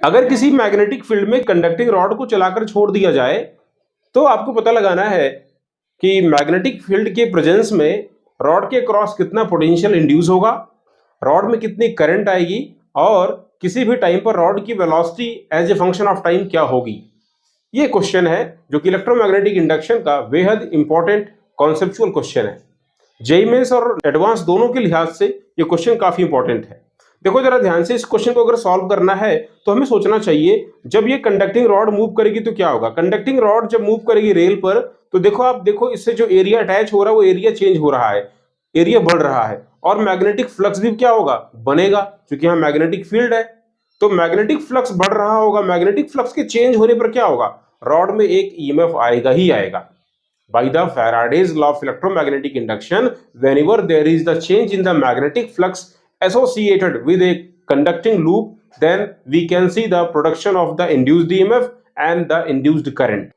अगर किसी magnetic field में कंडक्टिंग रॉड को चलाकर छोड़ दिया जाए तो आपको पता लगाना है कि मैग्नेटिक फील्ड के प्रेजेंस में रॉड के क्रॉस कितना पोटेंशियल इंड्यूस होगा, रॉड में कितनी करंट आएगी और किसी भी टाइम पर रॉड की velocity as a function of time क्या होगी। ये क्वेश्चन है जो कि इलेक्ट्रोमैग्नेटिक इंडक्शन का बेहद इंपॉर्टेंट कॉन्सेप्चुअल क्वेश्चन है। जेईई मेंस और एडवांस दोनों के लिहाज से ये क्वेश्चन काफी इंपॉर्टेंट है। देखो जरा ध्यान से, इस क्वेश्चन को अगर सॉल्व करना है तो हमें सोचना चाहिए जब ये कंडक्टिंग रॉड मूव करेगी तो क्या होगा। कंडक्टिंग रॉड जब मूव करेगी रेल पर तो देखो, आप देखो इससे जो एरिया अटैच हो रहा है वो एरिया चेंज हो रहा है, एरिया बढ़ रहा है और मैग्नेटिक फ्लक्स भी क्या होगा, बनेगा, क्योंकि यहाँ मैग्नेटिक फील्ड है तो मैग्नेटिक फ्लक्स बढ़ रहा होगा। मैग्नेटिक फ्लक्स के चेंज होने पर क्या होगा, रॉड में एक ईएमएफ आएगा ही आएगा। By the Faraday's law of electromagnetic induction, whenever there is the change in the magnetic flux associated with a conducting loop, then we can see the production of the induced EMF and the induced current.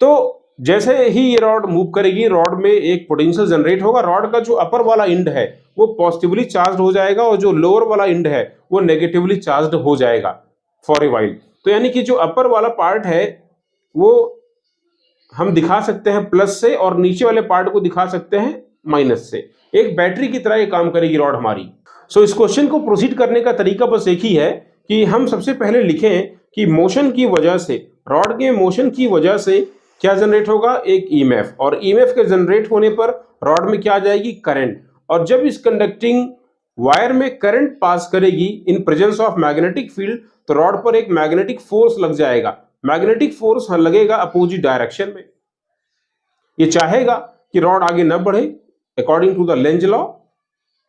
तो जैसे ही ये rod move करेगी, rod में एक potential generate होगा। Rod का जो अपर वाला इंड है वो पॉजिटिवली चार्ज हो जाएगा और जो लोअर वाला इंड है वो नेगेटिवली चार्ज हो जाएगा फॉर ए वाइल। तो यानी कि जो अपर वाला पार्ट है वो हम दिखा सकते हैं प्लस से और नीचे वाले पार्ट को दिखा सकते हैं माइनस से। एक बैटरी की तरह ये काम करेगी रॉड हमारी। सो इस क्वेश्चन को प्रोसीड करने का तरीका बस एक ही है कि हम सबसे पहले लिखें कि मोशन की वजह से, रॉड के मोशन की वजह से क्या जनरेट होगा, एक ईएमएफ, और ईएमएफ के जनरेट होने पर रॉड में क्या आ जाएगी, करंट। और जब इस कंडक्टिंग वायर में करंट पास करेगी in presence of magnetic field तो रॉड पर एक मैग्नेटिक फोर्स लग जाएगा। मैग्नेटिक फोर्स लगेगा अपोजिट डायरेक्शन में। ये चाहेगा कि रॉड आगे न बढ़े according to the Lenz law,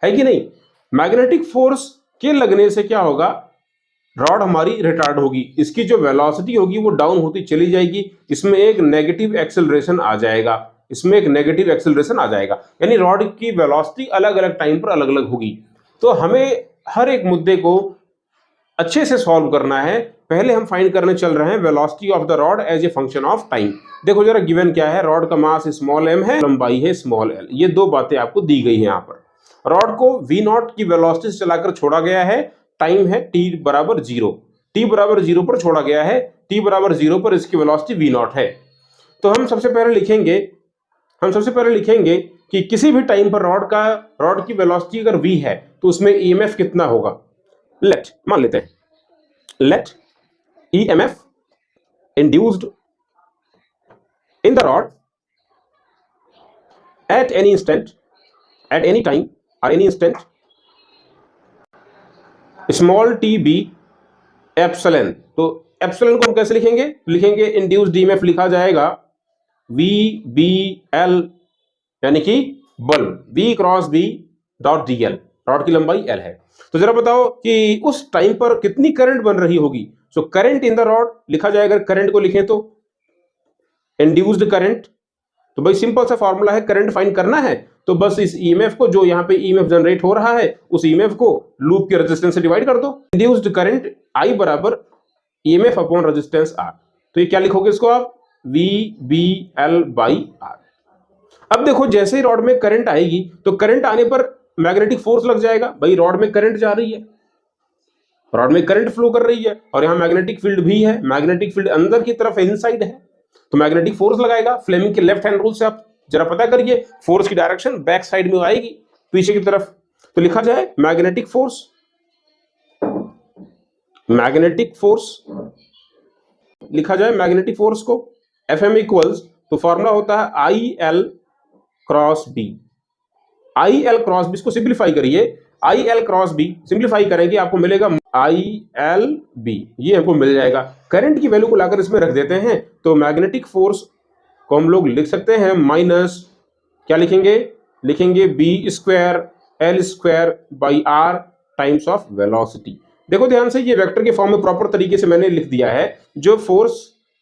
है कि नहीं। मैग्नेटिक फोर्स के लगने से क्या होगा, रॉड हमारी रिटार्ड होगी, इसकी जो वेलोसिटी होगी वो डाउन होती चली जाएगी, इसमें एक नेगेटिव एक्सेलरेशन आ जाएगा, इसमें एक नेगेटिव एक्सेलरेशन आ जाएगा, यानी रॉड की वेलोसिटी अलग अलग टाइम पर अलग अलग होगी। तो हमें हर एक मुद्दे को अच्छे से सॉल्व करना है। पहले हम फाइंड करने चल रहे हैं velocity of the rod as a function of time. देखो जरा गिवन क्या है, रॉड का मास स्मॉल m है, लंबाई है स्मॉल l। ये दो बातें आपको दी गई हैं यहाँ पर। रॉड को v0 की वेलोसिटी से चलाकर छोड़ा गया है, टाइम है t बराबर 0, t बराबर 0 पर छोड़ा गया है, t बराबर 0 पर इसकी वेलोसिटी v0 है। तो हम सबसे पहले लिखेंगे कि किसी भी टाइम पर रॉड की वेलोसिटी अगर v है तो उसमें ईएमएफ कितना होगा। मान लेते हैं let EMF induced in the rod at any instant, at any time or any instant, small t b epsilon. तो एप्सिलॉन को हम कैसे लिखेंगे, इंड्यूस्ड ईएमएफ लिखा जाएगा VBL, यानी कि बल V cross B dot DL। Rod की लंबाई L है। तो जरा बताओ कि उस टाइम पर कितनी करंट बन रही होगी। So current in the rod लिखा जाएगा, करंट को लिखें तो इंड्यूस्ड करंट। तो भाई सिंपल सा फॉर्मूला है, करंट फाइंड करना है तो बस इस ईएमएफ को, जो यहाँ पे ईएमएफ जनरेट हो रहा है, उस ईएमएफ को लूप के रेजिस्टेंस से डिवाइड कर दो। इंड्यूस्ड करंट I बराबर ईएमएफ अपॉन रेजिस्टेंस R। तो ये क्या लिखोगे इसको आप, VBL बाई R। अब देखो जैसे ही रॉड में करंट आएगी तो करंट आने पर मैग्नेटिक फोर्स लग जाएगा। भाई रॉड में करंट जा रही है, रॉड में करंट फ्लो कर रही है और यहाँ मैग्नेटिक फील्ड भी है, मैग्नेटिक फील्ड अंदर की तरफ इनसाइड है तो मैग्नेटिक फोर्स लगाएगा। फ्लेमिंग के लेफ्ट हैंड रूल से आप जरा पता करिए, फोर्स की डायरेक्शन बैक साइड में आएगी, पीछे की तरफ। तो लिखा जाए मैग्नेटिक फोर्स को FM इक्वल्स, तो फॉर्मूला होता है IL cross B। IL cross B, इसको सिंप्लीफाई करिए, IL क्रॉस B सिंप्लीफाई करेंगे आपको मिलेगा ILB, ये हमको मिल जाएगा। करंट की वैल्यू को लाकर इसमें रख देते हैं तो मैग्नेटिक फोर्स को हम लोग लिख सकते हैं माइनस, क्या लिखेंगे B square L square by R times of velocity. देखो ध्यान से, ये वेक्टर के फॉर्म में प्रॉपर तरीके से मैंने लिख दिया है। जो फोर्स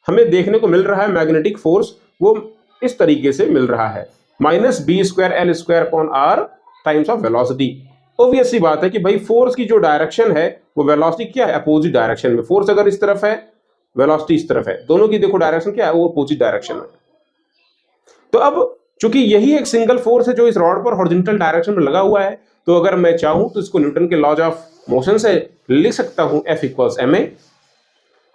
हमें देखने को मिल रहा है मैग्नेटिक फोर्स, वो इस तरीके से मिल रहा है, minus B square L square upon R times of velocity. Obvious सी बात है कि भाई फोर्स की जो डायरेक्शन है वो वेलोसिटी क्या है, अपोजिट डायरेक्शन में। फोर्स अगर इस तरफ है, वेलोसिटी इस तरफ है, दोनों की देखो डायरेक्शन क्या है, वो अपोजिट डायरेक्शन में। तो अब चूंकि यही एक सिंगल फोर्स है जो इस रॉड पर हॉरिजॉन्टल डायरेक्शन में लगा हुआ है, तो अगर मैं चाहूं तो इसको न्यूटन के लॉज ऑफ मोशन से लिख सकता हूं F equals ma.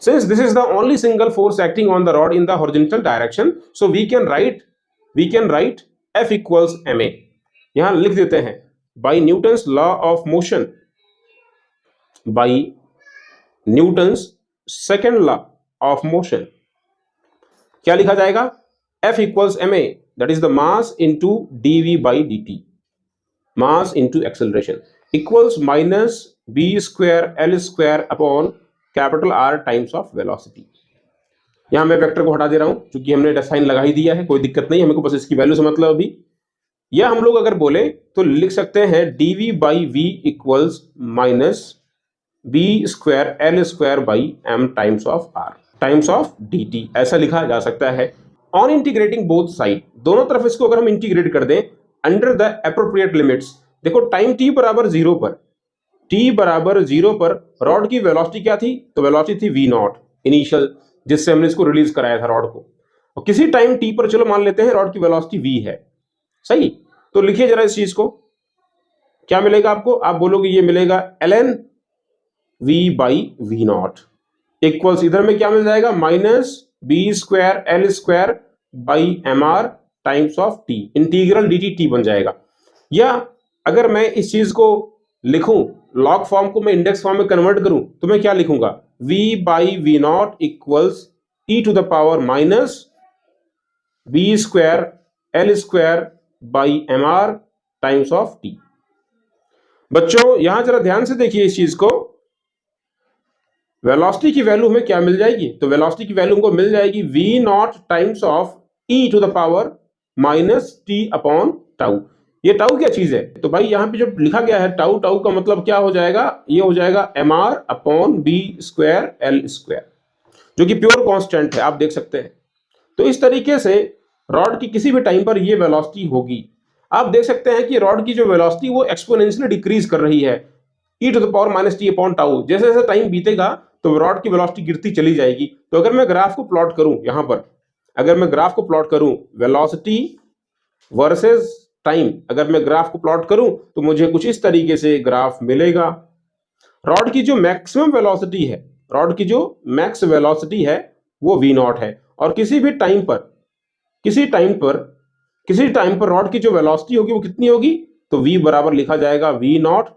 Since this is the only single force acting on the rod in the horizontal direction, so we can write F equals ma. यहां लिख देते हैं by Newton's law of motion, by Newton's second law of motion, क्या लिखा जाएगा? F equals ma, that is the mass into dv by dt, mass into acceleration, equals minus b square l square upon capital R times of velocity. यहां मैं vector को हटा दे रहा हूं क्योंकि हमने साइन लगा ही दिया है, कोई दिक्कत नहीं, हमको बस इसकी वैल्यू से मतलब अभी। या हम लोग अगर बोले तो लिख सकते हैं dv by v equals minus b square l square by m times of r times of dt, ऐसा लिखा जा सकता है। ऑन इंटीग्रेटिंग बोथ साइड, दोनों तरफ इसको अगर हम इंटीग्रेट कर दें अंडर द एप्रोप्रिएट लिमिट्स, देखो टाइम t बराबर 0 पर, t बराबर 0 पर रॉड की वेलोसिटी क्या थी? तो वेलोसिटी थी v नॉट इनिशियल, जिससे हमने इसको रिलीज कराया था रॉड को। और किसी टाइम t पर चलो मान लेते हैं रॉड की वेलोसिटी v है, सही। तो लिखिए जरा इस चीज को, क्या मिलेगा आपको? आप बोलोगे ये मिलेगा ln v by v not equals, इधर में क्या मिल जाएगा? Minus b square l square by mr times of t, integral dt t बन जाएगा। या अगर मैं इस चीज को लिखूं, लॉग फॉर्म को मैं इंडेक्स फॉर्म में कन्वर्ट करूं, तो मैं क्या लिखूंगा? v by v naught equals e to the power minus b square l square by mr times of t। बच्चों यहां जरा ध्यान से देखिए इस चीज को, वेलोसिटी की वैल्यू हमें क्या मिल जाएगी? तो वेलोसिटी की वैल्यू हमको मिल जाएगी v naught times of e to the power minus t upon tau. ये टाउ क्या चीज है? तो भाई यहाँ पे जो लिखा गया है टाउ, टाउ का मतलब क्या हो जाएगा? ये हो जाएगा mr upon b square l square, जो कि प्योर कांस्टेंट है, आप देख सकते हैं। तो इस तरीके से रॉड की किसी भी टाइम पर ये वेलोसिटी होगी। आप देख सकते हैं कि रॉड की जो वेलोसिटी वो एक्सपोनेंशियली डिक्रीज कर रही है, e to the power minus t upon tau. जैसे जैसे टाइम बीतेगा तो रॉड की वेलोसिटी गिरती चली जाएगी। तो अगर मैं ग्राफ को प्लॉट करूं, यहां पर अगर मैं ग्राफ को प्लॉट करूं वेलोसिटी वर्सेस टाइम, अगर मैं ग्राफ को प्लॉट करूं तो मुझे कुछ इस तरीके से ग्राफ मिलेगा। रॉड की जो मैक्सिमम वेलोसिटी है, रॉड की जो मैक्स वेलोसिटी है वो v नॉट है, और किसी टाइम पर रॉड की जो वेलोसिटी होगी वो कितनी होगी? तो v बराबर लिखा जाएगा v naught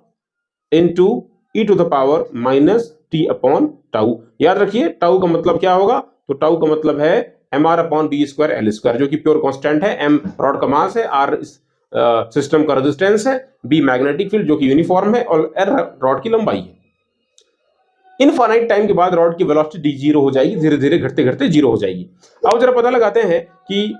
into e to the power minus t upon tau. याद रखिए टाउ का मतलब क्या होगा? तो टाउ का मतलब है mr upon b square l square, जो कि प्योर कांस्टेंट है। m रॉड का मास है, r सिस्टम का रेजिस्टेंस है, b मैग्नेटिक फील्ड जो कि यूनिफॉर्म है, और l रॉड की लंबाई है। इनफाइनाइट टाइम के बाद रॉड की वेलोसिटी डी जीरो हो जाएगी, धीरे धीरे घटते घटते जीरो हो जाएगी। अब जरा पता लगाते हैं कि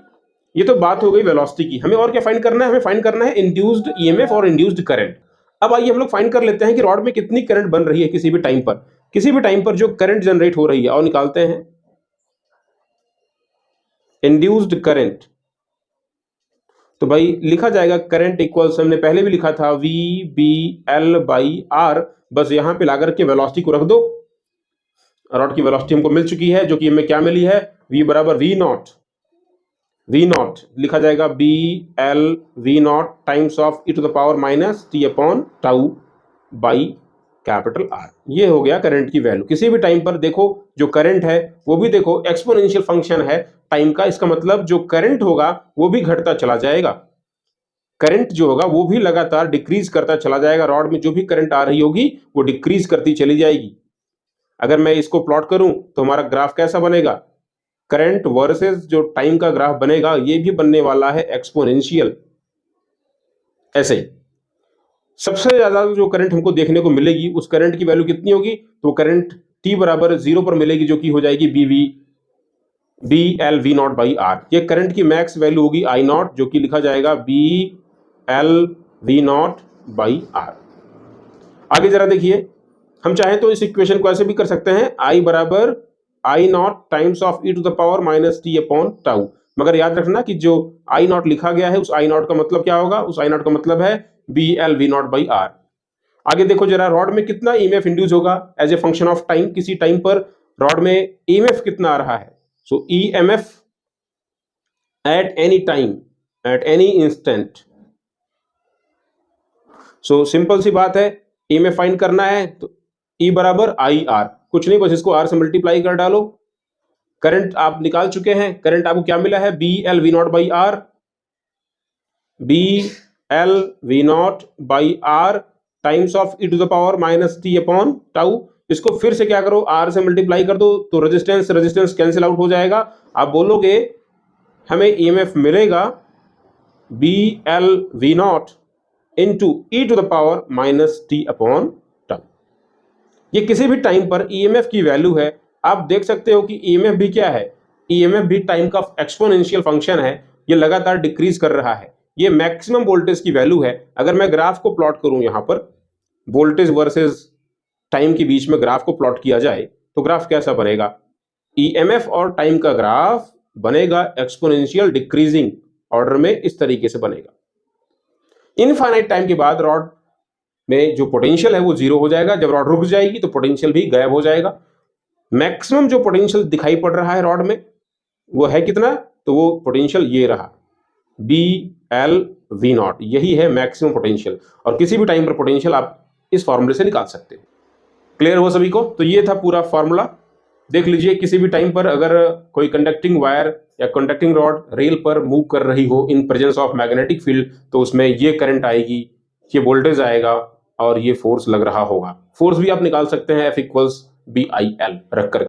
ये तो बात हो गई वेलोसिटी की, हमें और क्या फाइंड करना है? हमें फाइंड करना है इंड्यूस्ड ईएमएफ और इंड्यूस्ड करंट। अब आइए हम लोग फाइंड कर लेते हैं कि रॉड में कितनी करंट बन रही है किसी भी टाइम पर, किसी भी टाइम पर जो करंट जनरेट हो रही है, और निकालते हैं इंड्यूस्ड करंट। तो भाई लिखा जाएगा करंट इक्वल्स, हमने पहले भी लिखा था v b l by r, बस यहां पे लाकर के वेलोसिटी को रख दो। रॉड की वेलोसिटी हमको मिल चुकी है, जो कि हमें क्या मिली है? v बराबर v नॉट लिखा जाएगा b l v naught times of e to the power minus t upon tau by capital R। ये हो गया करंट की वैल्यू। किसी भी टाइम पर देखो जो करंट है वो भी देखो एक्सपोनेंशियल फंक्शन है टाइम का, इसका मतलब जो करंट होगा वो भी घटता चला जाएगा, करंट जो होगा वो भी लगातार डिक्रीज करता चला जाएगा। रॉड में जो भी करंट आ रही होगी वो डिक्रीज करती चली जाएगी। अगर मैं इसको प्लॉट करूं तो हमारा ग्राफ कैसा बनेगा? करंट वर्सेस जो टाइम का ग्राफ बनेगा ये भी बनने वाला है एक्सपोनेंशियल। ऐसे सबसे ज्यादा जो करंट हमको देखने को मिलेगी उस करंट की वैल्यू कितनी होगी? तो करंट t बराबर 0 पर मिलेगी, जो कि हो जाएगी b L V not by r. ये करंट की मैक्स वैल्यू होगी आई नॉट, जो कि लिखा जाएगा b L V not by are. आगे जरा देखिए, हम चाहें तो इस इक्वेशन को ऐसे भी कर सकते हैं, आई बराबर I not times of e to the power minus t upon tau. मगर याद रखना कि जो आई नॉट लिखा गया है उस आई नॉट का मतलब क्या होगा? उस आई नॉट का मतलब है B L V not by are. आगे देखो जरा, रॉड में कितना ईएमएफ इंड्यूस होगा as a function of time? किसी टाइम पर रॉड में ईएमएफ कितना आ रहा है? So EMF at any time at any instant. So simple सी बात है, ईएमएफ फाइंड करना है तो E बराबर आई आर, कुछ नहीं बस इसको R से मल्टीप्लाई कर डालो। करंट आप निकाल चुके हैं, करंट आपको क्या मिला है, B L V not by r, b L V not by r times of e to the power minus t upon tau. इसको फिर से क्या करो, R से मल्टीप्लाई कर दो तो रेजिस्टेंस रेजिस्टेंस कैंसिल आउट हो जाएगा। आप बोलोगे हमें ईएमएफ मिलेगा b L V naught into e to the power minus t upon tau. ये किसी भी टाइम पर ईएमएफ की वैल्यू है। आप देख सकते हो कि ईएमएफ भी क्या है, ईएमएफ भी टाइम का एक्सपोनेंशियल फंक्शन है, ये लगातार डिक्रीज कर रहा है। ये मैक्सिमम वोल्टेज की वैल्यू है। अगर मैं ग्राफ को प्लॉट करूं, यहां पर वोल्टेज वर्सेस टाइम के बीच में ग्राफ को प्लॉट किया जाए तो ग्राफ कैसा बनेगा, ईएमएफ और टाइम का ग्राफ बनेगा एक्सपोनेंशियल डिक्रीजिंग ऑर्डर में, इस तरीके से बनेगा। इनफाइनाइट टाइम के बाद रॉड में जो पोटेंशियल है वो जीरो हो जाएगा। जब रॉड रुक जाएगी तो पोटेंशियल भी गायब हो जाएगा। मैक्सिमम जो पोटेंशियल दिखाई पड़ रहा है रॉड में वो है कितना, तो वो पोटेंशियल ये रहा बी एल वी नॉट, यही है मैक्सिमम पोटेंशियल। और किसी भी टाइम पर पोटेंशियल आप इस फॉर्मूले से निकाल सकते हो। क्लियर हो सभी को? तो ये था पूरा फॉर्मूला। देख लीजिए, किसी भी टाइम पर अगर कोई कंडक्टिंग वायर या कंडक्टिंग रॉड रेल पर मूव कर रही हो इन प्रेजेंस ऑफ मैग्नेटिक फील्ड, तो उसमें ये करंट आएगी, ये वोल्टेज आएगा और ये फोर्स लग रहा होगा। फोर्स भी आप निकाल सकते हैं F equals b i l रख कर।